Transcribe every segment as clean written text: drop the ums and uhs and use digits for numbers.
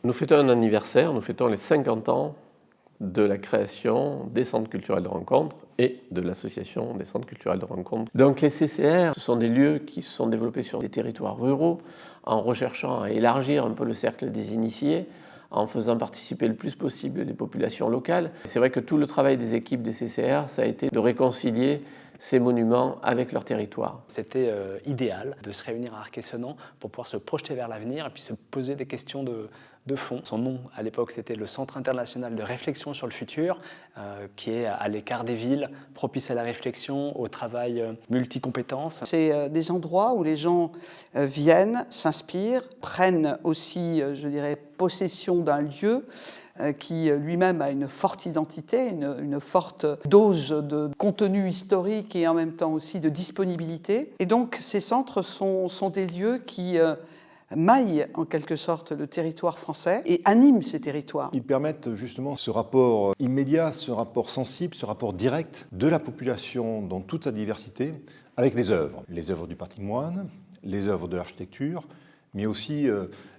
Nous fêtons un anniversaire, nous fêtons les 50 ans de la création des centres culturels de rencontre et de l'association des centres culturels de rencontre. Donc les CCR, ce sont des lieux qui se sont développés sur des territoires ruraux en recherchant à élargir un peu le cercle des initiés, en faisant participer le plus possible les populations locales. C'est vrai que tout le travail des équipes des CCR, ça a été de réconcilier ces monuments avec leur territoire. C'était idéal de se réunir à Arc-et-Senans pour pouvoir se projeter vers l'avenir et puis se poser des questions de fond. Son nom, à l'époque, c'était le Centre international de réflexion sur le futur, qui est à l'écart des villes, propice à la réflexion, au travail multicompétences. C'est des endroits où les gens viennent, s'inspirent, prennent aussi, je dirais, possession d'un lieu qui lui-même a une forte identité, une forte dose de contenu historique et en même temps aussi de disponibilité. Et donc ces centres sont des lieux qui maillent en quelque sorte le territoire français et animent ces territoires. Ils permettent justement ce rapport immédiat, ce rapport sensible, ce rapport direct de la population dans toute sa diversité avec les œuvres du patrimoine, les œuvres de l'architecture, mais aussi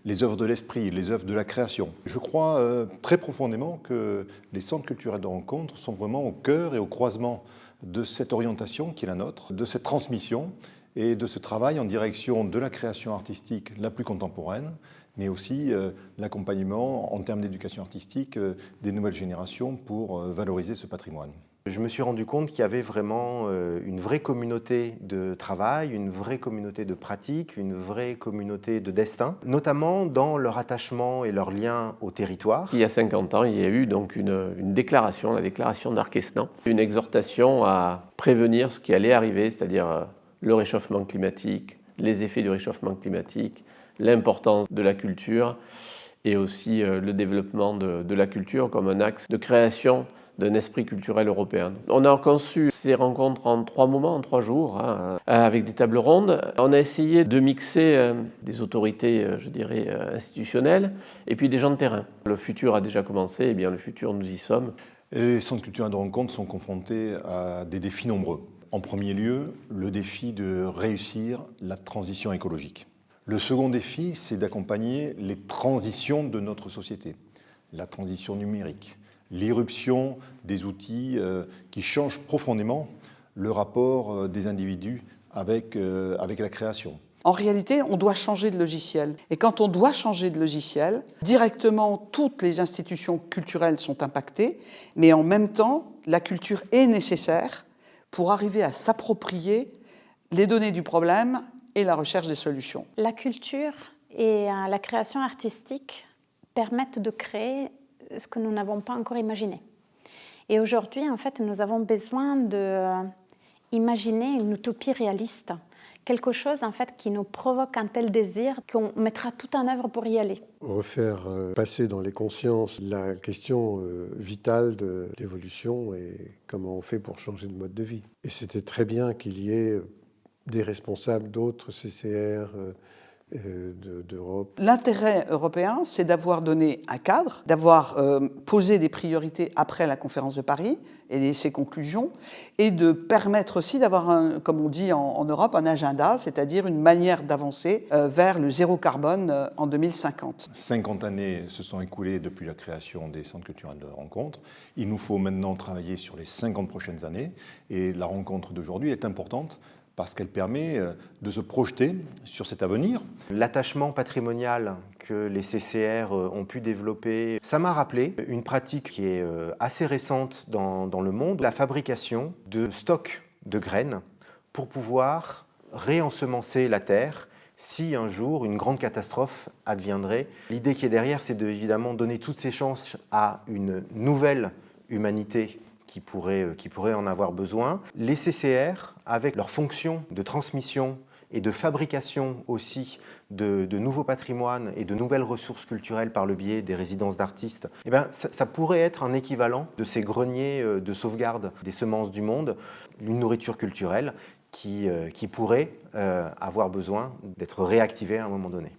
les œuvres de l'esprit, les œuvres de la création. Je crois très profondément que les centres culturels de rencontre sont vraiment au cœur et au croisement de cette orientation qui est la nôtre, de cette transmission et de ce travail en direction de la création artistique la plus contemporaine, mais aussi l'accompagnement en termes d'éducation artistique des nouvelles générations pour valoriser ce patrimoine. Je me suis rendu compte qu'il y avait vraiment une vraie communauté de travail, une vraie communauté de pratique, une vraie communauté de destin, notamment dans leur attachement et leur lien au territoire. Il y a 50 ans, il y a eu donc une déclaration, la déclaration d'Arc-et-Senans, une exhortation à prévenir ce qui allait arriver, c'est-à-dire le réchauffement climatique, les effets du réchauffement climatique, l'importance de la culture et aussi le développement de la culture comme un axe de création d'un esprit culturel européen. On a conçu ces rencontres en 3 moments, en 3 jours, avec des tables rondes. On a essayé de mixer des autorités, je dirais, institutionnelles et puis des gens de terrain. Le futur a déjà commencé, et bien le futur, nous y sommes. Les centres culturels de rencontre sont confrontés à des défis nombreux. En premier lieu, le défi de réussir la transition écologique. Le second défi, c'est d'accompagner les transitions de notre société, la transition numérique, l'irruption des outils qui changent profondément le rapport des individus avec la création. En réalité, on doit changer de logiciel. Et quand on doit changer de logiciel, directement, toutes les institutions culturelles sont impactées, mais en même temps, la culture est nécessaire pour arriver à s'approprier les données du problème et la recherche des solutions. La culture et la création artistique permettent de créer ce que nous n'avons pas encore imaginé. Et aujourd'hui, en fait, nous avons besoin d'imaginer une utopie réaliste, quelque chose en fait qui nous provoque un tel désir qu'on mettra tout en œuvre pour y aller. Refaire passer dans les consciences la question vitale de l'évolution et comment on fait pour changer de mode de vie. Et c'était très bien qu'il y ait des responsables d'autres CCR, d'Europe. L'intérêt européen, c'est d'avoir donné un cadre, d'avoir posé des priorités après la conférence de Paris et ses conclusions, et de permettre aussi d'avoir, comme on dit en Europe, un agenda, c'est-à-dire une manière d'avancer vers le zéro carbone en 2050. 50 années se sont écoulées depuis la création des centres culturels de rencontre. Il nous faut maintenant travailler sur les 50 prochaines années, et la rencontre d'aujourd'hui est importante parce qu'elle permet de se projeter sur cet avenir. L'attachement patrimonial que les CCR ont pu développer, ça m'a rappelé une pratique qui est assez récente dans le monde, la fabrication de stocks de graines pour pouvoir réensemencer la terre si un jour une grande catastrophe adviendrait. L'idée qui est derrière, c'est évidemment donner toutes ces chances à une nouvelle humanité qui pourraient en avoir besoin. Les CCR, avec leur fonction de transmission et de fabrication aussi de nouveaux patrimoines et de nouvelles ressources culturelles par le biais des résidences d'artistes, eh bien, ça pourrait être un équivalent de ces greniers de sauvegarde des semences du monde, une nourriture culturelle qui pourrait avoir besoin d'être réactivée à un moment donné.